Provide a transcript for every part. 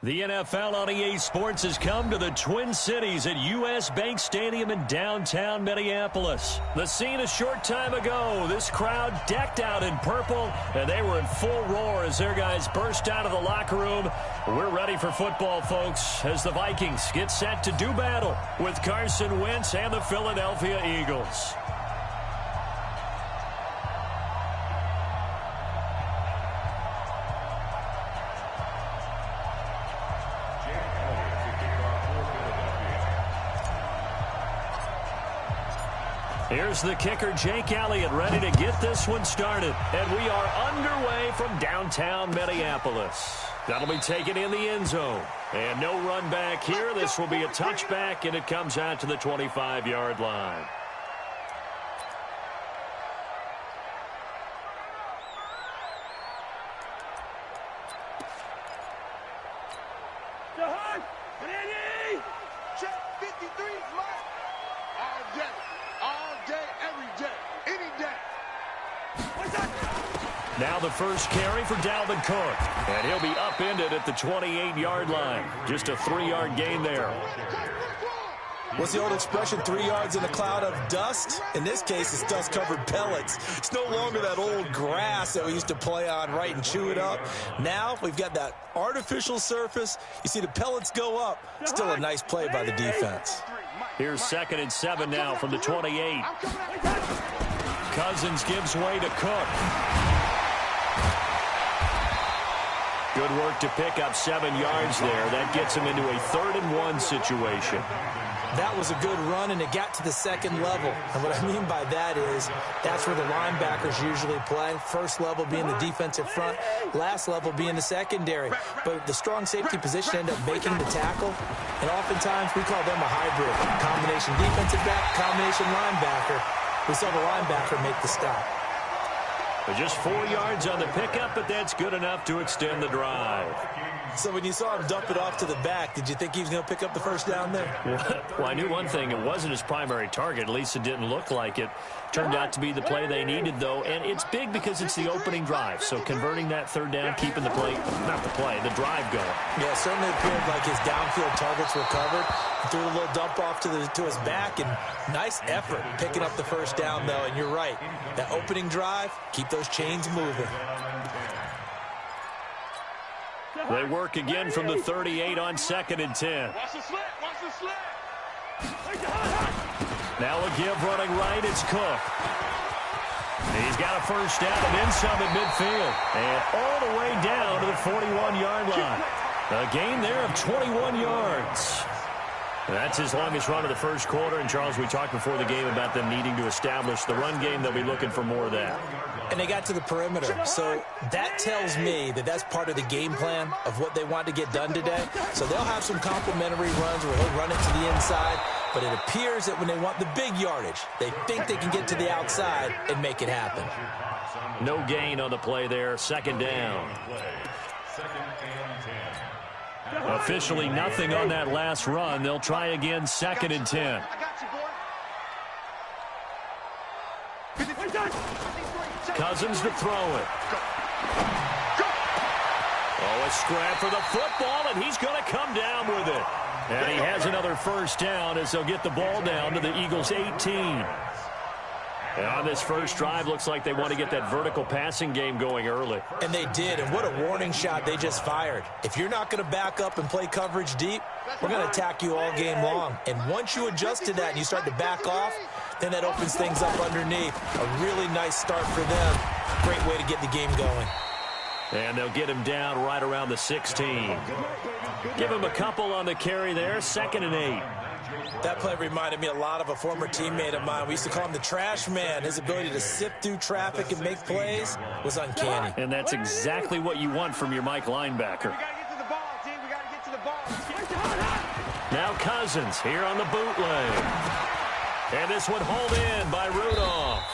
The NFL on EA Sports has come to the Twin Cities at U.S. Bank Stadium in downtown Minneapolis. The scene a short time ago, this crowd decked out in purple, and they were in full roar as their guys burst out of the locker room. We're ready for football, folks, as the Vikings get set to do battle with Carson Wentz and the Philadelphia Eagles. Here's the kicker, Jake Elliott, ready to get this one started. And we are underway from downtown Minneapolis. That'll be taken in the end zone. And no run back here. This will be a touchback, and it comes out to the 25-yard line. Now the first carry for Dalvin Cook. And he'll be upended at the 28-yard line. Just a 3-yard gain there. What's the old expression, 3 yards in a cloud of dust? In this case, it's dust-covered pellets. It's no longer that old grass that we used to play on, right, and chew it up. Now we've got that artificial surface. You see the pellets go up. Still a nice play by the defense. Here's 2nd and 7 now from the 28. Cousins gives way to Cook. Good work to pick up 7 yards there. That gets him into a 3rd and 1 situation. That was a good run, and it got to the 2nd level. And what I mean by that is that's where the linebackers usually play. First level being the defensive front, last level being the secondary. But the strong safety position ended up making the tackle, and oftentimes we call them a hybrid. Combination defensive back, combination linebacker. We saw the linebacker make the stop. Just 4 yards on the pickup, but that's good enough to extend the drive. So when you saw him dump it off to the back, did you think he was going to pick up the first down there? Well, I knew one thing. It wasn't his primary target. At least it didn't look like it. Turned out to be the play they needed, though. And it's big because it's the opening drive. So converting that 3rd down, keeping the play, not the play, the drive going. Yeah, it certainly appeared like his downfield targets were covered. He threw a little dump off to his back, and nice effort picking up the first down, though. And you're right. That opening drive, keep those chains moving. They work again from the 38 on 2nd and 10. Watch the slit. Watch the slit. Now a give running right. It's Cook. He's got a first down and then some at midfield. And all the way down to the 41-yard line. A gain there of 21 yards. That's his longest run of the first quarter. And, Charles, we talked before the game about them needing to establish the run game. They'll be looking for more of that. And they got to the perimeter. So that tells me that that's part of the game plan of what they want to get done today. So they'll have some complementary runs where they'll run it to the inside. But it appears that when they want the big yardage, they think they can get to the outside and make it happen. No gain on the play there. 2nd down. Officially nothing on that last run. They'll try again 2nd and 10. Cousins to throw it. Oh, a scrap for the football, and he's going to come down with it. And he has another first down as they'll get the ball down to the Eagles' 18. And on this first drive, looks like they want to get that vertical passing game going early. And they did, and what a warning shot they just fired. If you're not going to back up and play coverage deep, we're going to attack you all game long. And once you adjust to that and you start to back off, then that opens things up underneath. A really nice start for them. Great way to get the game going. And they'll get him down right around the 16. Give him a couple on the carry there. 2nd and 8. That play reminded me a lot of a former teammate of mine. We used to call him the trash man. His ability to sift through traffic and make plays was uncanny. And that's exactly what you want from your Mike linebacker. We got to get to the ball, team. We got to get to the ball. Now Cousins here on the bootleg. And this one hauled in by Rudolph.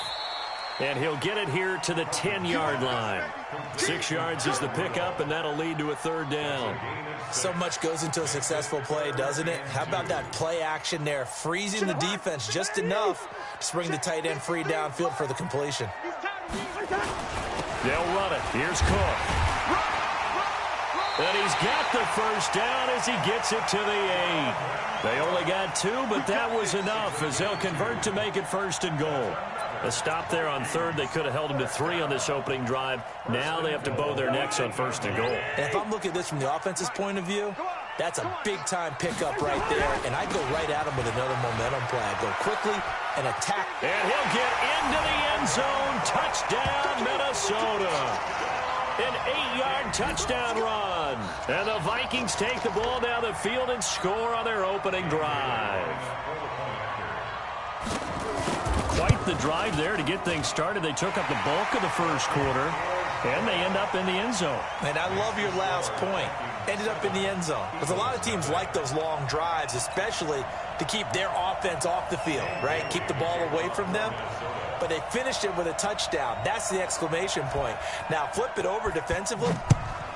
And he'll get it here to the 10-yard line. 6 yards is the pickup, and that'll lead to a 3rd down. So much goes into a successful play, doesn't it? How about that play action there, freezing the defense just enough to bring the tight end free downfield for the completion. They'll run it. Here's Cook. And he's got the first down as he gets it to the 8. They only got 2, but that was enough as they'll convert to make it 1st and goal. A stop there on 3rd. They could have held him to 3 on this opening drive. Now they have to bow their necks on 1st and goal. And if I'm looking at this from the offense's point of view, that's a big-time pickup right there. And I'd go right at him with another momentum play. I'd go quickly and attack. And he'll get into the end zone. Touchdown, Minnesota. An 8-yard touchdown run. And the Vikings take the ball down the field and score on their opening drive. Quite the drive there to get things started. They took up the bulk of the first quarter, and they end up in the end zone. And I love your last point. Ended up in the end zone. Because a lot of teams like those long drives, especially to keep their offense off the field, right? Keep the ball away from them. But they finished it with a touchdown. That's the exclamation point. Now flip it over defensively.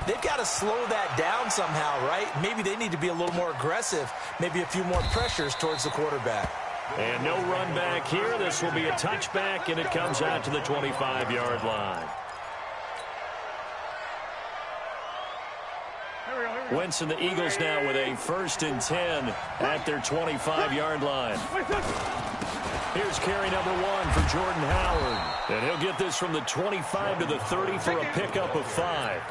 They've got to slow that down somehow, right? Maybe they need to be a little more aggressive. Maybe a few more pressures towards the quarterback. And no run back here. This will be a touchback, and it comes out to the 25-yard line. Wentz and the Eagles now with a 1st and 10 at their 25-yard line. Here's carry number 1 for Jordan Howard. And he'll get this from the 25 to the 30 for a pickup of 5.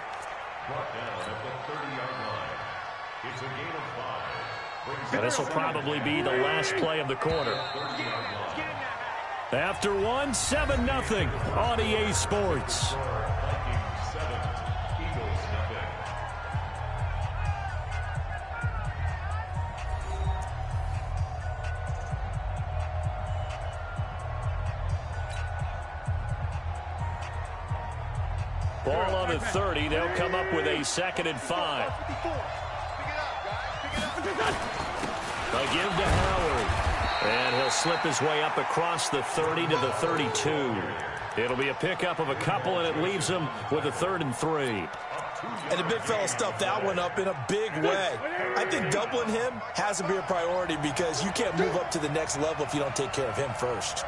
And this will probably be the last play of the quarter. After 1, 7-0 on EA Sports. Ball on the 30. They'll come up with a 2nd and 5. A give to Howard. And he'll slip his way up across the 30 to the 32. It'll be a pickup of a couple, and it leaves him with a 3rd and 3. And the big fella stuffed that one up in a big way. I think doubling him has to be a priority because you can't move up to the next level if you don't take care of him first.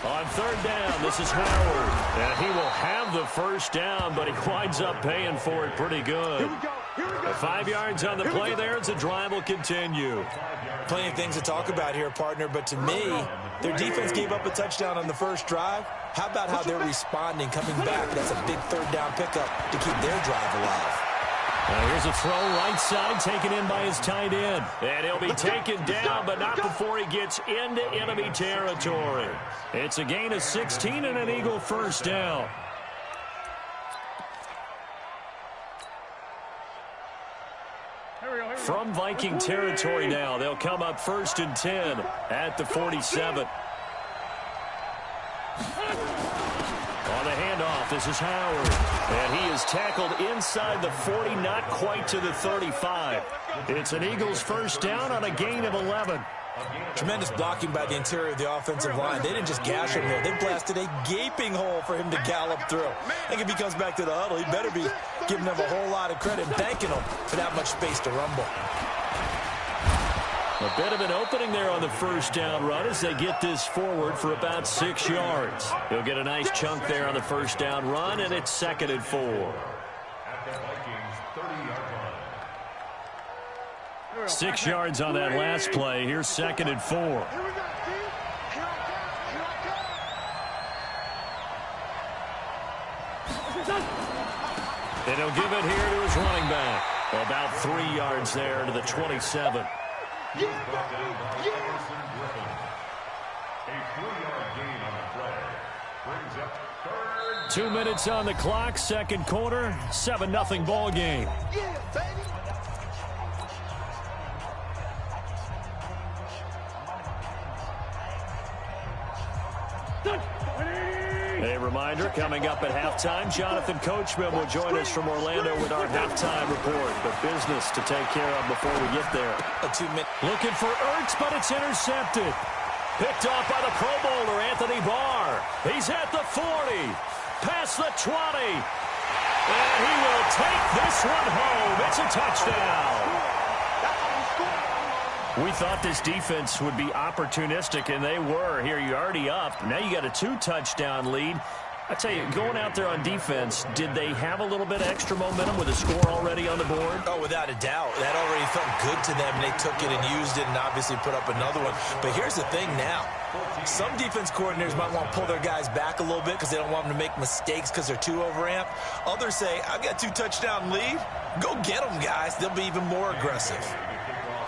On 3rd down, this is Howard. And he will have the first down, but he winds up paying for it pretty good. 5 yards on the play there as the drive will continue. Plenty of things to talk about here, partner, but to me, their defense gave up a touchdown on the first drive. How about how they're responding, coming back? That's a big 3rd down pickup to keep their drive alive. Here's a throw right side taken in by his tight end. And he'll be taken down, but not before he gets into enemy territory. It's a gain of 16 and an Eagle first down. From Viking territory now, they'll come up 1st and 10 at the 47. On the handoff, this is Howard. And he is tackled inside the 40, not quite to the 35. It's an Eagles first down on a gain of 11. Tremendous blocking by the interior of the offensive line. They didn't just gash him there. They blasted a gaping hole for him to gallop through. I think if he comes back to the huddle, he better be giving them a whole lot of credit and thanking them for that much space to rumble. A bit of an opening there on the first down run as they get this forward for about 6 yards. He'll get a nice chunk there on the first down run, and it's 2nd and 4. 6 yards on that last play. Here's 2nd and 4. And he'll give it here to his running back. About 3 yards there to the 27. 2 minutes on the clock, 2nd quarter, 7-0 ball game. A reminder, coming up at halftime, Jonathan Coachman will join us from Orlando with our halftime report. But business to take care of before we get there. A 2-minute. Looking for Ertz, but it's intercepted. Picked off by the Pro Bowler, Anthony Barr. He's at the 40, past the 20. And he will take this one home. It's a touchdown. We thought this defense would be opportunistic, and they were. Here, you're already up. Now you got a 2-touchdown lead. I tell you, going out there on defense, did they have a little bit of extra momentum with a score already on the board? Oh, without a doubt. That already felt good to them. They took it and used it and obviously put up another one. But here's the thing now. Some defense coordinators might want to pull their guys back a little bit because they don't want them to make mistakes because they're too overamped. Others say, I've got a 2-touchdown lead. Go get them, guys. They'll be even more aggressive.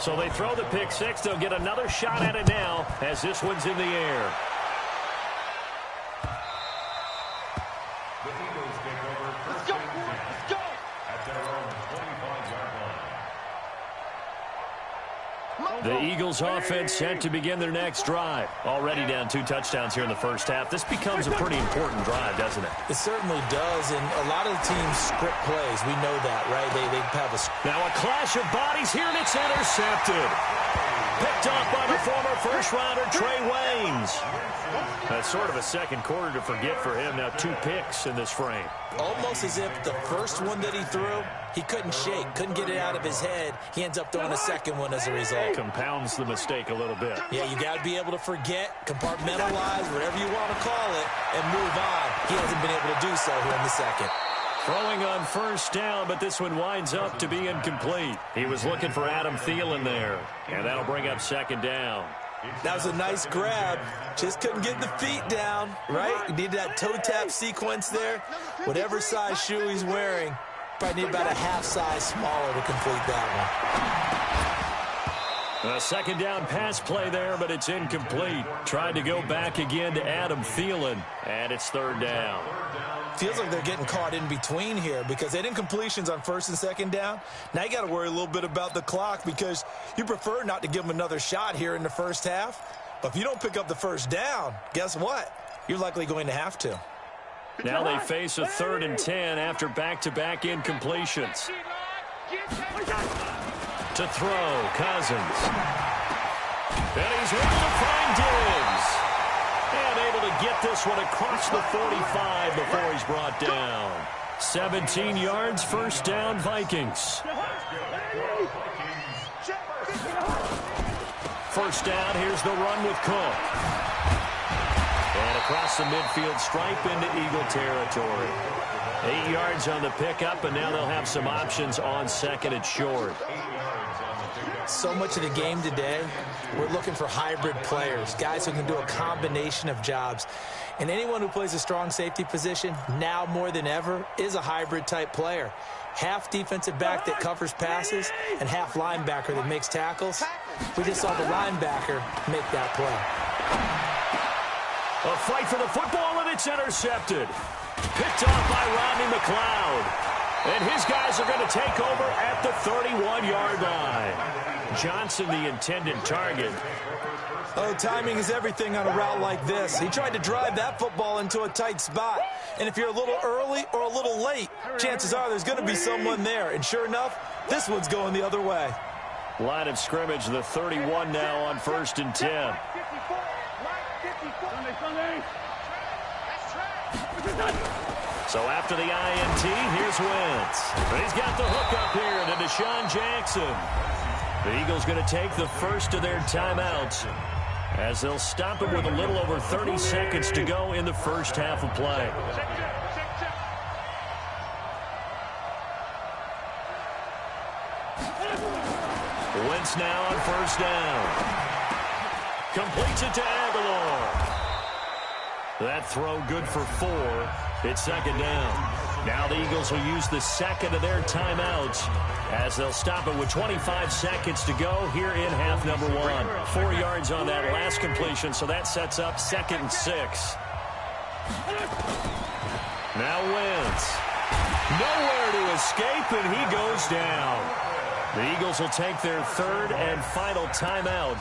So they throw the pick six. They'll get another shot at it now as this one's in the air. Let's go. Let's go. At their own 25-yard line. The Eagles offense set to begin their next drive. Already down 2 touchdowns here in the first half. This becomes a pretty important drive, doesn't it? It certainly does, and a lot of the teams script plays. We know that, right? They have a... Now a clash of bodies here, and it's intercepted. Picked off by the former first-rounder, Trey Waynes. That's sort of a second quarter to forget for him. Now 2 picks in this frame. Almost as if the first one that he threw, he couldn't shake, couldn't get it out of his head. He ends up throwing a second one as a result. Compounds the mistake a little bit. Yeah, you got to be able to forget, compartmentalize, whatever you want to call it, and move on. He hasn't been able to do so here in the second. Throwing on first down, but this one winds up to be incomplete. He was looking for Adam Thielen there, and that'll bring up second down. That was a nice grab. Just couldn't get the feet down, right? You need that toe tap sequence there. Whatever size shoe he's wearing, probably need about a half size smaller to complete that one. A second down pass play there, but it's incomplete. Tried to go back again to Adam Thielen, and it's third down. Feels like they're getting caught in between here because they didn't incompletions on first and second down. Now you got to worry a little bit about the clock because you prefer not to give them another shot here in the first half. But if you don't pick up the first down, guess what? You're likely going to have to. Now they face a 3rd and 10 after back-to-back incompletions. To throw, Cousins. And he's able to find Diggs. And able to get this one across the 45 before he's brought down. 17 yards, first down, Vikings. First down, here's the run with Cook. And across the midfield stripe into Eagle territory. 8 yards on the pickup, and now they'll have some options on second and short. So much of the game today, we're looking for hybrid players, guys who can do a combination of jobs. And anyone who plays a strong safety position, now more than ever, is a hybrid-type player. Half defensive back that covers passes and half linebacker that makes tackles. We just saw the linebacker make that play. A fight for the football, and it's intercepted. Picked off by Rodney McLeod. And his guys are going to take over at the 31-yard line. Johnson, the intended target. Oh, timing is everything on a route like this. He tried to drive that football into a tight spot. And if you're a little early or a little late, chances are there's going to be someone there. And sure enough, this one's going the other way. Line of scrimmage, the 31 now on 1st and 10. So after the INT, here's Wentz. He's got the hook up here to Deshaun Jackson. The Eagles going to take the first of their timeouts as they'll stop it with a little over 30 seconds to go in the first half of play. Wentz now on first down. Completes it to Aguilar. That throw good for 4. It's second down. Now the Eagles will use the second of their timeouts as they'll stop it with 25 seconds to go here in half number 1. 4 yards on that last completion, so that sets up 2nd and 6. Now Wentz. Nowhere to escape, and he goes down. The Eagles will take their 3rd and final timeout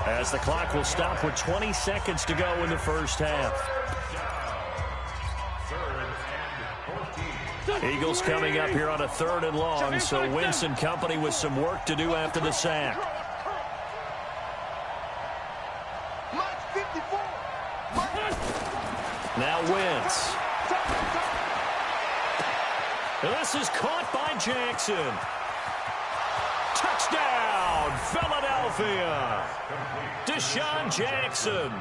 as the clock will stop with 20 seconds to go in the first half. Eagles coming up here on a 3rd and long, so Wentz and company with some work to do after the sack. Now Wentz. This is caught by Jackson. Touchdown, Philadelphia. Deshaun Jackson,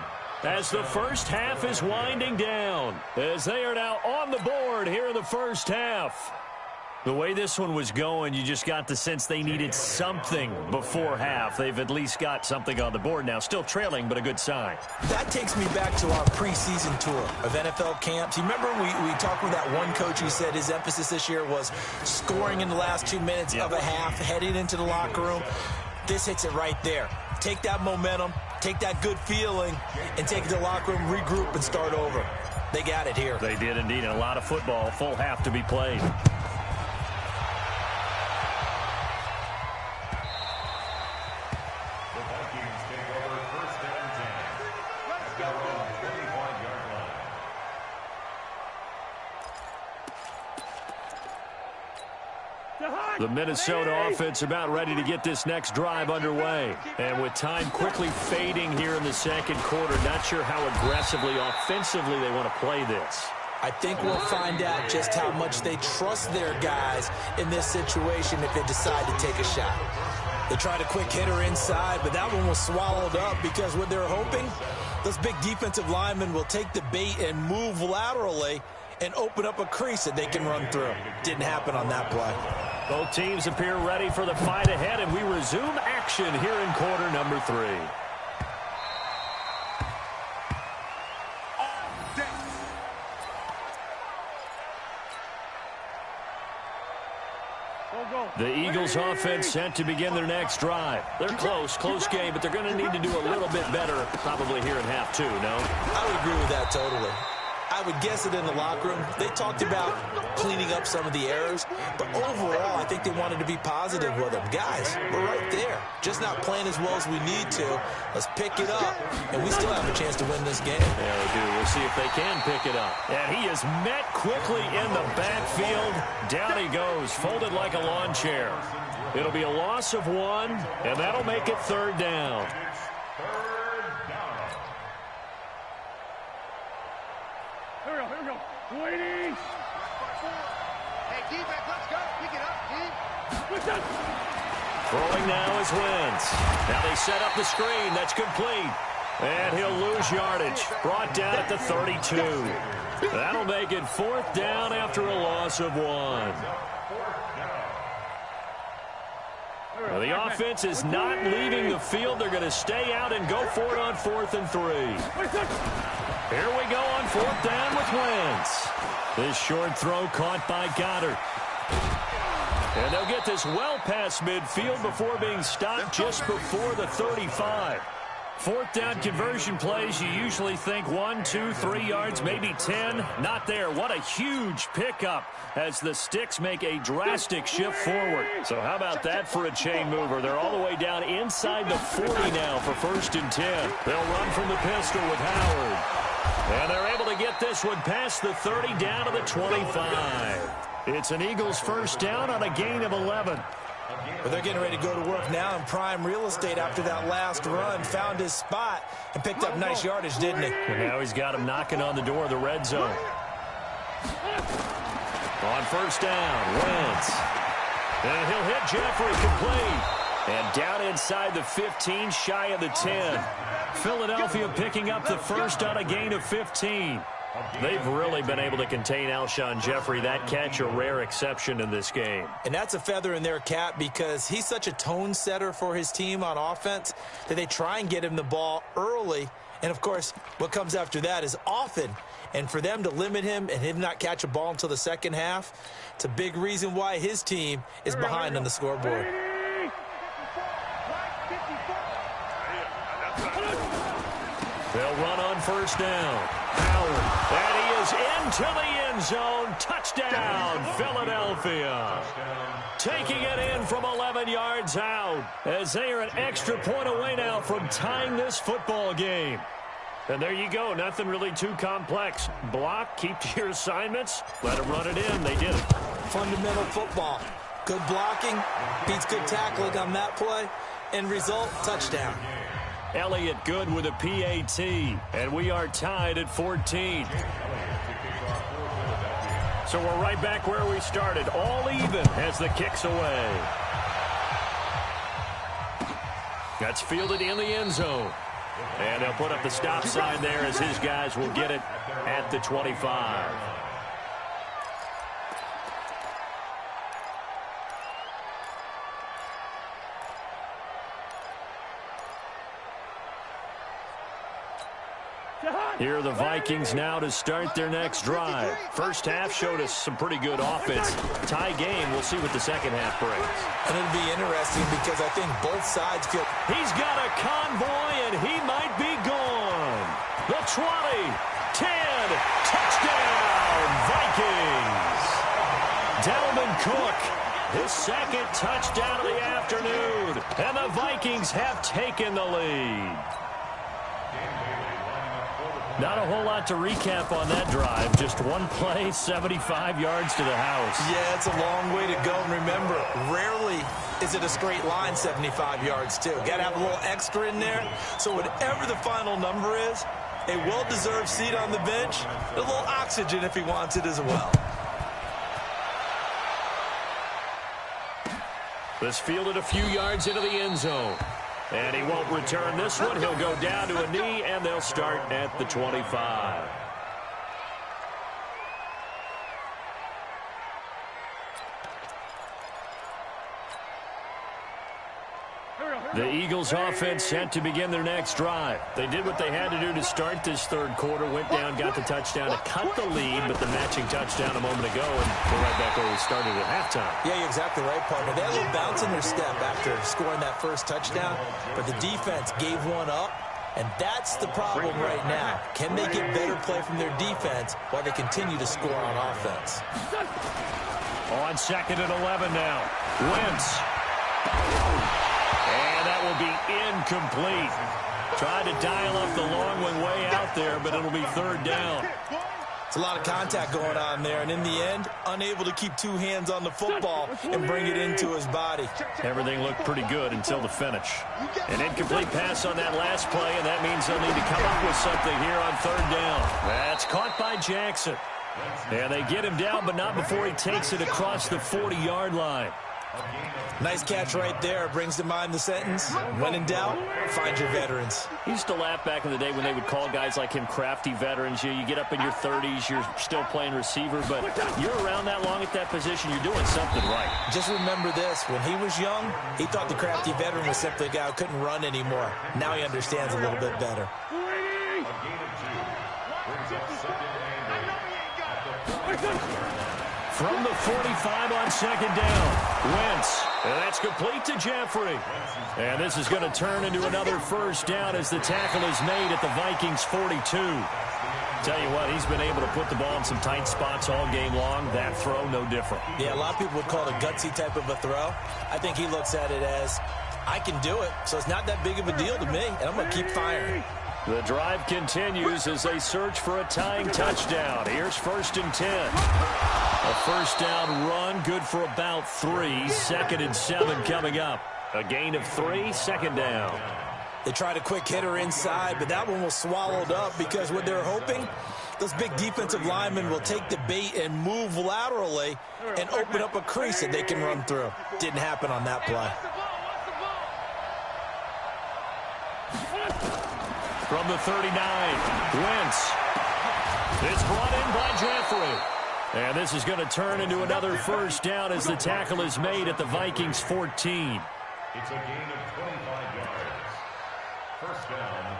as the first half is winding down, as they are now on the board here in the first half. The way this one was going, you just got the sense they needed something before half. They've at least got something on the board now. Still trailing, but a good sign. That takes me back to our preseason tour of NFL camps. You remember we talked with that one coach who said his emphasis this year was scoring in the last 2 minutes of a half, heading into the locker room. This hits it right there. Take that momentum, take that good feeling, and take it to the locker room, regroup, and start over. They got it here. They did indeed, and a lot of football, full half to be played. The Minnesota offense about ready to get this next drive underway. And with time quickly fading here in the second quarter, not sure how aggressively, offensively they want to play this. I think we'll find out just how much they trust their guys in this situation if they decide to take a shot. They tried a quick hitter inside, but that one was swallowed up because what they're hoping, those big defensive linemen will take the bait and move laterally and open up a crease that they can run through. Didn't happen on that play. Both teams appear ready for the fight ahead, and we resume action here in quarter number 3. The Eagles offense set to begin their next drive. They're close game, but they're going to need to do a little bit better probably here in half 2, no? I would agree with that totally. I would guess it in the locker room. They talked about cleaning up some of the errors, but overall, I think they wanted to be positive with them. Guys, we're right there. Just not playing as well as we need to. Let's pick it up, and we still have a chance to win this game. Yeah, we do. We'll see if they can pick it up. And he is met quickly in the backfield. Down he goes, folded like a lawn chair. It'll be a loss of 1, and that'll make it 3rd down. Here we go. Waiting. Hey, defense, let's go. Pick it up, Throwing now is Wentz. Now they set up the screen. That's complete. And he'll lose yardage. Brought down at the 32. That'll make it 4th down after a loss of 1. Well, the offense is not leaving the field. They're going to stay out and go for it on 4th and 3. Here we go on 4th down with Wentz. This short throw caught by Goddard. And they'll get this well past midfield before being stopped just before the 35. 4th down conversion plays, you usually think 1, 2, 3 yards, maybe 10. Not there. What a huge pickup as the sticks make a drastic shift forward. So how about that for a chain mover? They're all the way down inside the 40 now for 1st and 10. They'll run from the pistol with Howard. And they're able to get this one past the 30 down to the 25. It's an Eagles 1st down on a gain of 11. But they're getting ready to go to work now in prime real estate after that last run. Found his spot and picked up nice yardage, didn't he? And now he's got him knocking on the door of the red zone. On 1st down, Wentz. And he'll hit Jeffrey complete. And down inside the 15, shy of the 10. Philadelphia picking up the 1st on a gain of 15. They've really been able to contain Alshon Jeffrey. That catch a rare exception in this game. And that's a feather in their cap because he's such a tone setter for his team on offense that they try and get him the ball early. And, of course, what comes after that is often. And for them to limit him and him not catch a ball until the second half, it's a big reason why his team is behind on the scoreboard. They'll run on 1st down. Howard. And he is into the end zone. Touchdown, Philadelphia. Taking it in from 11 yards out as they are an extra point away now from tying this football game. And there you go. Nothing really too complex. Block, keep to your assignments, let them run it in. They did it. Fundamental football. Good blocking, beats good tackling on that play. End result, touchdown. Elliott good with a PAT, and we are tied at 14. So So we're right back where we started. All even as the kick's away. That's fielded in the end zone. And they'll put up the stop sign there as his guys will get it at the 25. Here are the Vikings now to start their next drive. First half showed us some pretty good offense. Tie game, we'll see what the second half brings. And it'll be interesting because I think both sides feel... He's got a convoy, and he might be gone. The 20, 10, touchdown, Vikings. Dalvin Cook, his second touchdown of the afternoon, and the Vikings have taken the lead. Not a whole lot to recap on that drive. Just one play, 75 yards to the house. Yeah, it's a long way to go. And remember, rarely is it a straight line 75 yards, too. Got to have a little extra in there. So whatever the final number is, a well-deserved seat on the bench, a little oxygen if he wants it as well. This fielded a few yards into the end zone. And he won't return this one. He'll go down to a knee, and they'll start at the 25. The Eagles offense set to begin their next drive. They did what they had to do to start this third quarter, went down, got the touchdown to cut the lead, but the matching touchdown a moment ago, and we're right back where we started at halftime. Yeah, you're exactly right, partner. They had a little bounce in their step after scoring that first touchdown, but the defense gave one up, and that's the problem right now. Can they get better play from their defense while they continue to score on offense? On second and 11 now. Wentz. And that will be incomplete. Tried to dial up the long one way out there, but it'll be third down. It's a lot of contact going on there, and in the end, unable to keep two hands on the football and bring it into his body. Everything looked pretty good until the finish. An incomplete pass on that last play, and that means they'll need to come up with something here on third down. That's caught by Jackson. And they get him down, but not before he takes it across the 40-yard line. Nice catch right there. Brings to mind the sentence, when in doubt, find your veterans. He used to laugh back in the day when they would call guys like him crafty veterans. You get up in your 30s, you're still playing receiver, but you're around that long at that position, you're doing something right. Just remember this, when he was young, he thought the crafty veteran was simply a guy who couldn't run anymore. Now he understands a little bit better. From the 45 on second down, Wentz, and that's complete to Jeffrey. And this is going to turn into another first down as the tackle is made at the Vikings 42. Tell you what, he's been able to put the ball in some tight spots all game long. That throw, no different. Yeah, a lot of people would call it a gutsy type of a throw. I think he looks at it as, I can do it, so it's not that big of a deal to me, and I'm going to keep firing. The drive continues as they search for a tying touchdown. Here's first and 10. A first down run, good for about 3. Second and 7 coming up. A gain of 3, second down. They tried a quick hitter inside, but that one was swallowed up because what they're hoping, those big defensive linemen will take the bait and move laterally and open up a crease that they can run through. Didn't happen on that play. From the 39, Wentz. It's brought in by Jeffrey. And this is going to turn into another first down as the tackle is made at the Vikings 14. It's a gain of 25 yards. First down,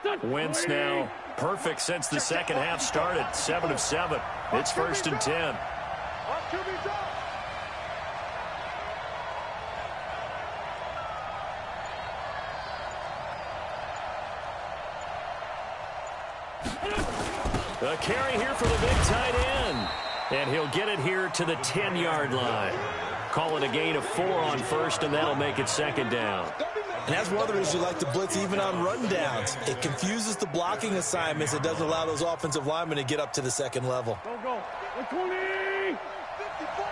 Philadelphia. Wentz now perfect since the second half started. 7 of 7. It's first and 10. A carry here for the big tight end. And he'll get it here to the 10-yard line. Call it a gain of 4 on first, and that'll make it second down. And that's one of the reasons you like to blitz even on run downs. It confuses the blocking assignments. It doesn't allow those offensive linemen to get up to the second level. Go. 120. 54.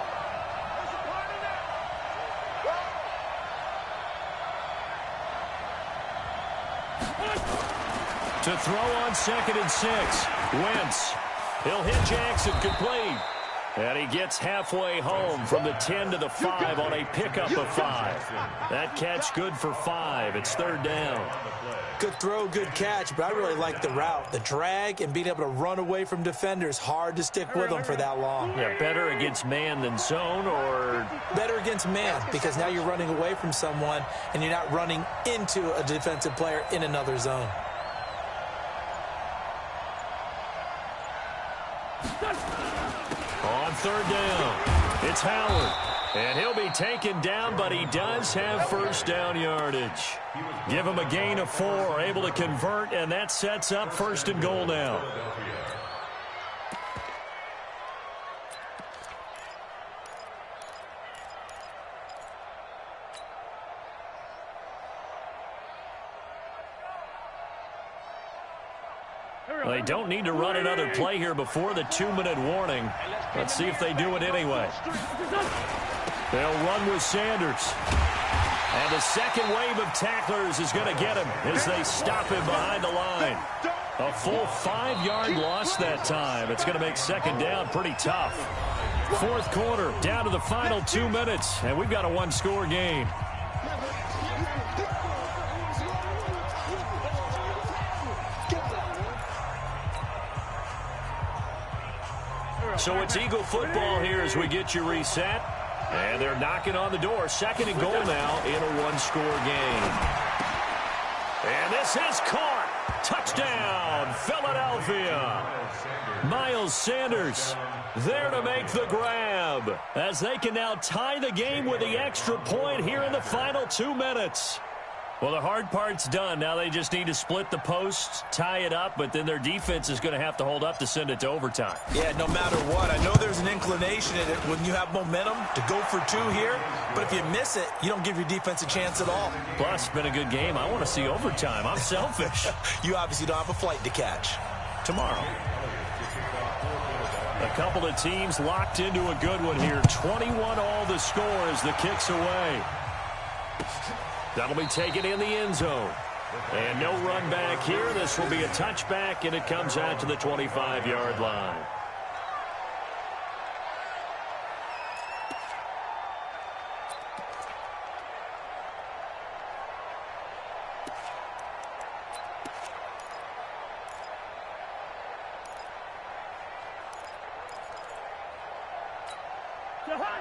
To throw on 2nd and 6. Wentz. He'll hit Jackson complete. And he gets halfway home from the 10 to the 5 on a pickup of 5. That catch good for 5. It's 3rd down. Good throw, good catch, but I really like the route. The drag and being able to run away from defenders, hard to stick with them for that long. Yeah, better against man than zone, or? Better against man, because now you're running away from someone and you're not running into a defensive player in another zone. On 3rd down, it's Howard. And he'll be taken down, but he does have 1st down yardage. Give him a gain of 4, able to convert, and that sets up 1st and goal now. They don't need to run another play here before the 2-minute warning. Let's see if they do it anyway. They'll run with Sanders. And the second wave of tacklers is going to get him as they stop him behind the line. A full 5-yard loss that time. It's going to make 2nd down pretty tough. 4th quarter, down to the final 2 minutes, and we've got a 1-score game. So it's Eagle football here as we get you reset. And they're knocking on the door. 2nd and goal now in a 1-score game. And this is caught. Touchdown, Philadelphia. Miles Sanders there to make the grab as they can now tie the game with the extra point here in the final 2 minutes. Well, the hard part's done. Now they just need to split the posts, tie it up, but then their defense is going to have to hold up to send it to overtime. Yeah, no matter what. I know there's an inclination in it when you have momentum to go for 2 here, but if you miss it, you don't give your defense a chance at all. Plus, it's been a good game. I want to see overtime. I'm selfish. You obviously don't have a flight to catch. Tomorrow. A couple of teams locked into a good one here. 21 all the score as the kick's away. That'll be taken in the end zone. And no run back here. This will be a touchback, and it comes out to the 25-yard line.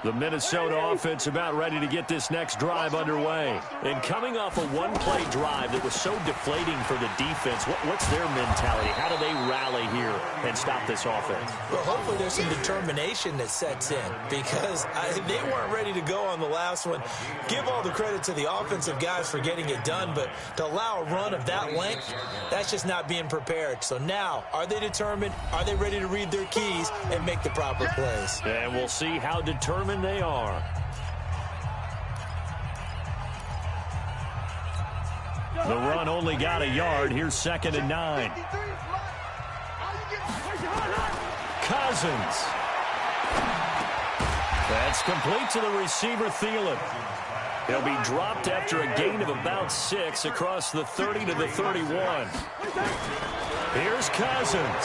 The Minnesota offense about ready to get this next drive underway. And coming off a one-play drive that was so deflating for the defense, what's their mentality? How do they rally here and stop this offense? Well, hopefully there's some determination that sets in because they weren't ready to go on the last one. Give all the credit to the offensive guys for getting it done, but to allow a run of that length, that's just not being prepared. So now, are they determined? Are they ready to read their keys and make the proper plays? And we'll see how determined they are. The run only got a yard. Here's 2nd and 9. Cousins. That's complete to the receiver, Thielen. He'll be dropped after a gain of about 6 across the 30 to the 31. Here's Cousins.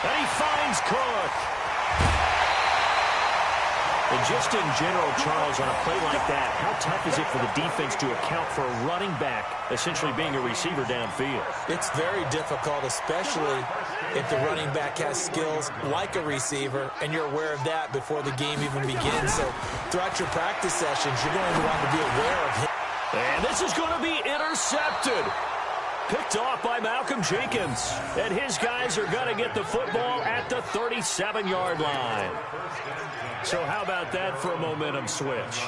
And he finds Cook. And just in general, Charles, on a play like that, how tough is it for the defense to account for a running back essentially being a receiver downfield? It's very difficult, especially if the running back has skills like a receiver, and you're aware of that before the game even begins. So throughout your practice sessions, you're going to want to be aware of him. And this is going to be intercepted. Picked off by Malcolm Jenkins. And his guys are going to get the football at the 37-yard line. So how about that for a momentum switch?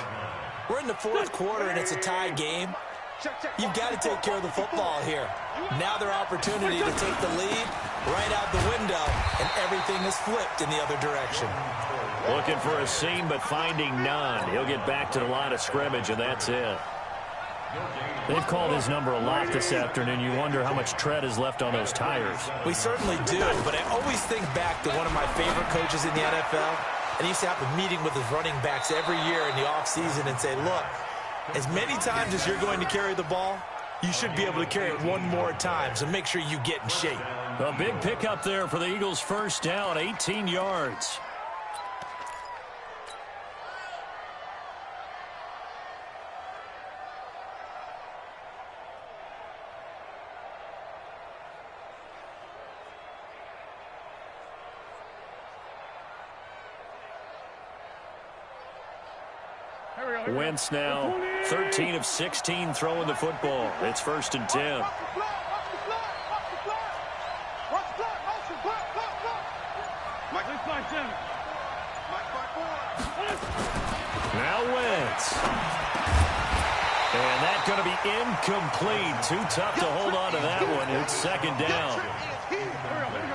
We're in the 4th quarter, and it's a tie game. You've got to take care of the football here. Now their opportunity to take the lead right out the window, and everything is flipped in the other direction. Looking for a seam, but finding none. He'll get back to the line of scrimmage, and that's it. They've called his number a lot this afternoon. You wonder how much tread is left on those tires. We certainly do, but I always think back to one of my favorite coaches in the NFL, and he used to have a meeting with his running backs every year in the offseason and say, look, as many times as you're going to carry the ball, you should be able to carry it one more time, so make sure you get in shape. A big pickup there for the Eagles' first down, 18 yards. Wentz now 13 of 16 throwing the football. It's 1st and 10. Now Wentz. And that's going to be incomplete. Too tough to hold on to that one. It's 2nd down.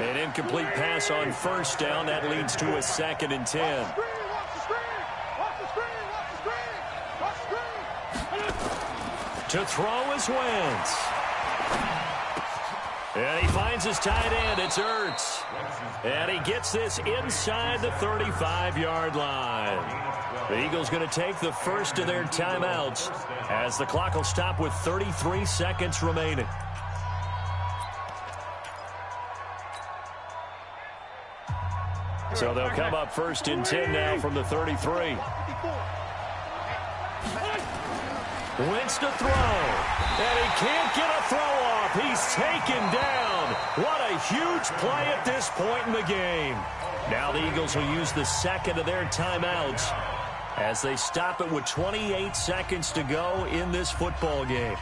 An incomplete pass on 1st down. That leads to a 2nd and 10. To throw is Wentz. And he finds his tight end. It's Ertz. And he gets this inside the 35-yard line. The Eagles going to take the first of their timeouts as the clock will stop with 33 seconds remaining. So they'll come up 1st and 10 now from the 33. Wentz to throw, and he can't get a throw off. He's taken down. What a huge play at this point in the game. Now the Eagles will use the 2nd of their timeouts as they stop it with 28 seconds to go in this football game.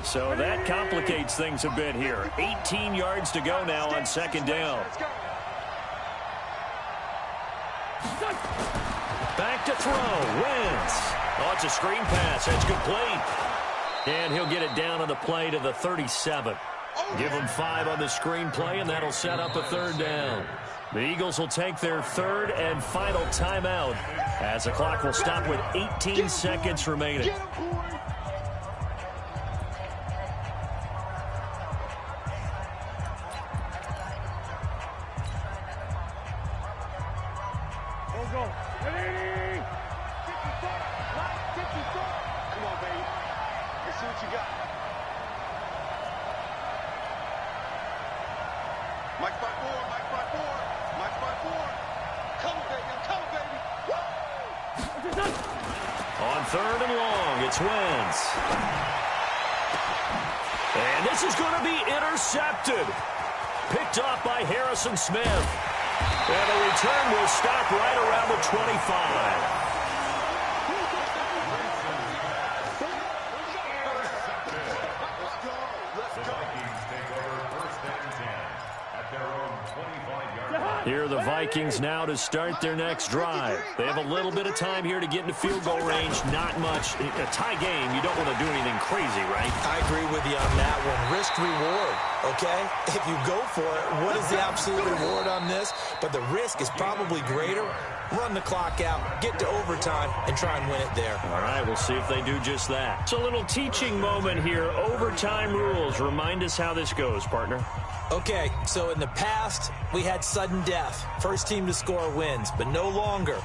So that complicates things a bit here. 18 yards to go now on 2nd down. Back to throw. Wentz. Oh, it's a screen pass. That's complete. And he'll get it down on the play to the 37. Give him 5 on the screen play, and that'll set up a 3rd down. The Eagles will take their 3rd and final timeout as the clock will stop with 18 seconds remaining. On 3rd and long, it's Wentz. And this is going to be intercepted. Picked off by Harrison Smith. And the return will stop right around the 25. Here are the Vikings now to start their next drive. They have a little bit of time here to get into field goal range. Not much. A tie game, you don't want to do anything crazy, right? I agree with you on that one. Risk reward, okay? If you go for it, what is the absolute reward on this? But the risk is probably greater. Run the clock out, get to overtime, and try and win it there. All right, we'll see if they do just that. It's a little teaching moment here. Overtime rules. Remind us how this goes, partner. Okay, so in the past, we had sudden death. First team to score wins, but no longer.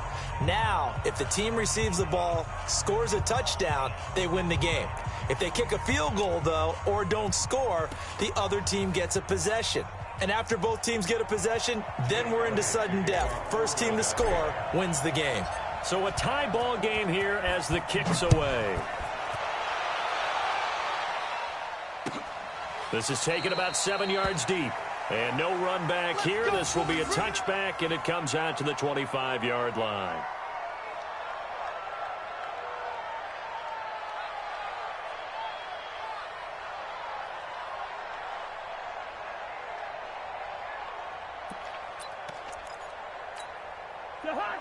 Now, if the team receives the ball, scores a touchdown, they win the game. If they kick a field goal, though, or don't score, the other team gets a possession. And after both teams get a possession, then we're into sudden death. First team to score wins the game. So a tie ball game here as the kick's away. This is taken about 7 yards deep. And no run back here. This will be a touchback, and it comes out to the 25-yard line.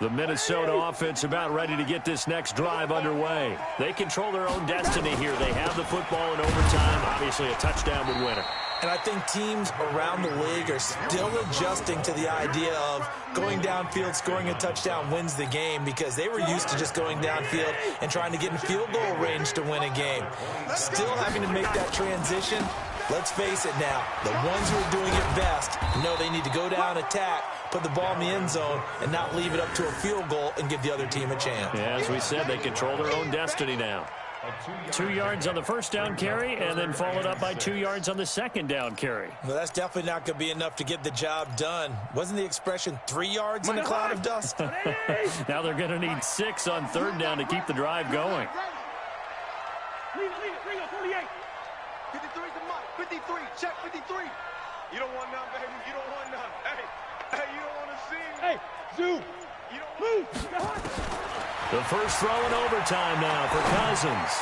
The Minnesota offense about ready to get this next drive underway. They control their own destiny here. They have the football in overtime. Obviously, a touchdown would win it. And I think teams around the league are still adjusting to the idea of going downfield, scoring a touchdown wins the game, because they were used to just going downfield and trying to get in field goal range to win a game. Still having to make that transition. Let's face it now, the ones who are doing it best know they need to go down, attack, put the ball in the end zone, and not leave it up to a field goal and give the other team a chance. Yeah, as we said, they control their own destiny now. 2 yards on the first down carry, and then followed up by 2 yards on the second down carry. Well, that's definitely not going to be enough to get the job done. Wasn't the expression 3 yards in a cloud of dust? Now they're going to need 6 on third down to keep the drive going. Lead it, 48. 53's the mark. 53, check 53. You don't want none, baby. You don't want none. Hey, you don't want to see me. Hey, Zoo. You don't move. The first throw in overtime now for Cousins.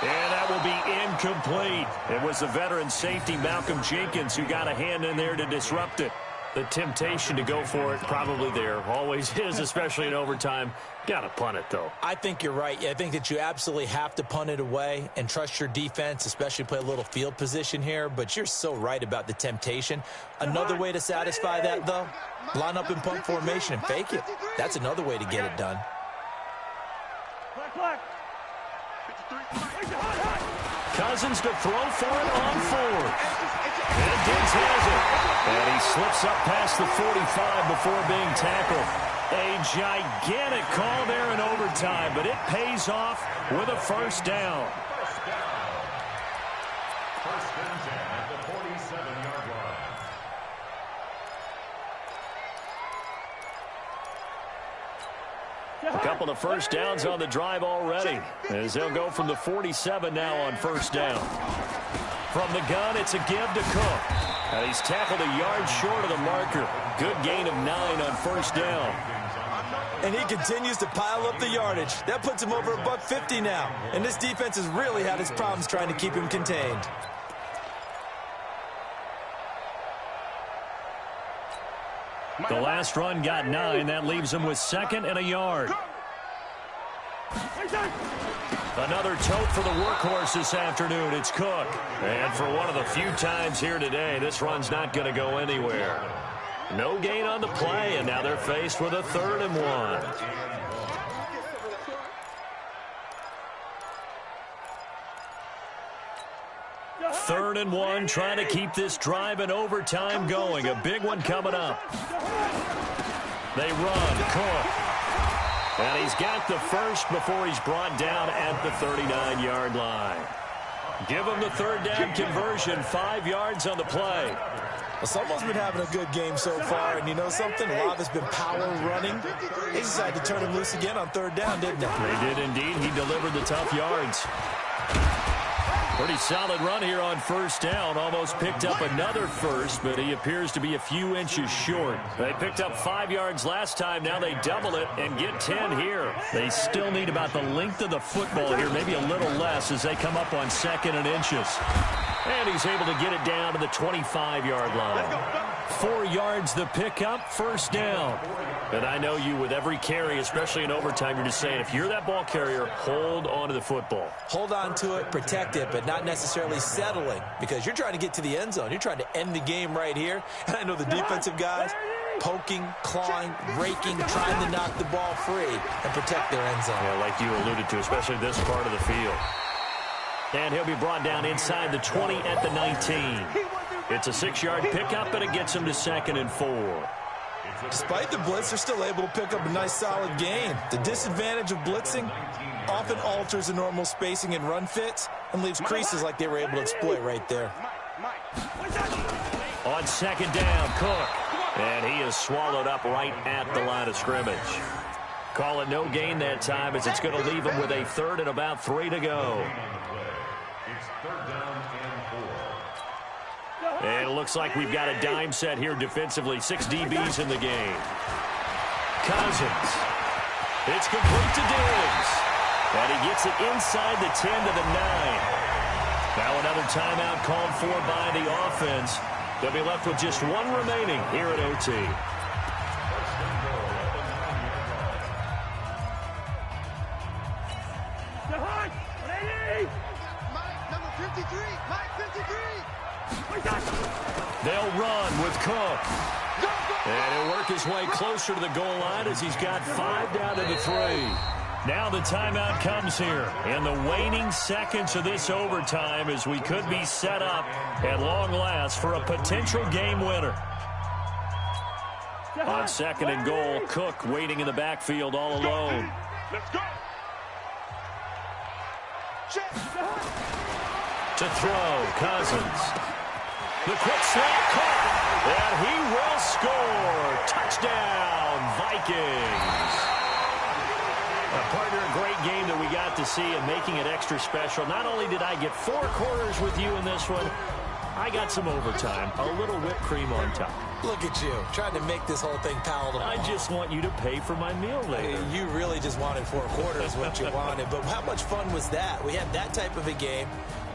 And that will be incomplete. It was the veteran safety Malcolm Jenkins who got a hand in there to disrupt it. The temptation to go for it probably there. Always is, especially in overtime. Got to punt it, though. I think you're right. I think that you absolutely have to punt it away and trust your defense, especially play a little field position here. But you're so right about the temptation. Another way to satisfy that, though, line up in punt formation and fake it. That's another way to get it done. Cousins to throw for it on fourth. And Diggs has it. And he slips up past the 45 before being tackled. A gigantic call there in overtime, but it pays off with a first down. First and 10 at the 47-yard line. A couple of first downs on the drive already, as they'll go from the 47 now on first down. From the gun, it's a give to Cook. And he's tackled a yard short of the marker. Good gain of 9 on first down. And he continues to pile up the yardage. That puts him over $150 now. And this defense has really had its problems trying to keep him contained. The last run got 9. That leaves him with 2nd and a yard. Another tote for the workhorse this afternoon. It's Cook. And for one of the few times here today, this run's not going to go anywhere. No gain on the play, and now they're faced with a 3rd and 1. Third and 1, trying to keep this drive in overtime going. A big one coming up. They run. Cook. And he's got the first before he's brought down at the 39-yard line. Give him the 3rd down conversion, 5 yards on the play. Well, someone's been having a good game so far, and you know something? A lot of it's been power running. They decided to turn him loose again on 3rd down, didn't they? They did indeed. He delivered the tough yards. Pretty solid run here on first down. Almost picked up another first, but he appears to be a few inches short. They picked up 5 yards last time. Now they double it and get 10 here. They still need about the length of the football here, maybe a little less as they come up on 2nd and inches. And he's able to get it down to the 25-yard line. 4 yards the pickup, first down. And I know you, with every carry, especially in overtime, you're just saying, if you're that ball carrier, hold on to the football. Hold on to it, protect it, but not necessarily settling, because you're trying to get to the end zone. You're trying to end the game right here. And I know the defensive guys poking, clawing, raking, trying to knock the ball free and protect their end zone. Yeah, like you alluded to, especially this part of the field. And he'll be brought down inside the 20 at the 19. It's a 6-yard pickup, and it gets him to 2nd and 4. Despite the blitz, they're still able to pick up a nice, solid gain. The disadvantage of blitzing often alters the normal spacing and run fits and leaves creases like they were able to exploit right there. On 2nd down, Cook. And he is swallowed up right at the line of scrimmage. Call it no gain that time, as it's going to leave him with a 3rd and about 3 to go. It's 3rd down and 4. And it looks like we've got a dime set here defensively. 6 DBs in the game. Cousins. It's complete to Diggs. And he gets it inside the 10 to the 9. Now another timeout called for by the offense. They'll be left with just 1 remaining here at OT. They'll run with Cook. And he'll work his way closer to the goal line as he's got 5 down to the 3. Now the timeout comes here in the waning seconds of this overtime, as we could be set up at long last for a potential game winner. On 2nd and goal, Cook waiting in the backfield all alone. Let's go. Check. To throw, Cousins. The quick slant caught, and he will score. Touchdown, Vikings. Partner, a great game that we got to see, and making it extra special. Not only did I get 4 quarters with you in this one, I got some overtime, a little whipped cream on top. Look at you, trying to make this whole thing palatable. I just want you to pay for my meal later. You really just wanted 4 quarters, what you wanted. But how much fun was that? We had that type of a game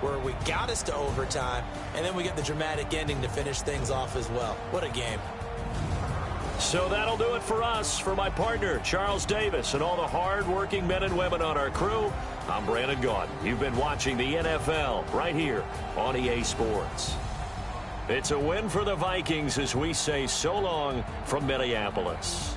where we got us to overtime, and then we get the dramatic ending to finish things off as well. What a game. So that'll do it for us. For my partner, Charles Davis, and all the hard-working men and women on our crew, I'm Brandon Gaudin. You've been watching the NFL right here on EA Sports. It's a win for the Vikings as we say so long from Minneapolis.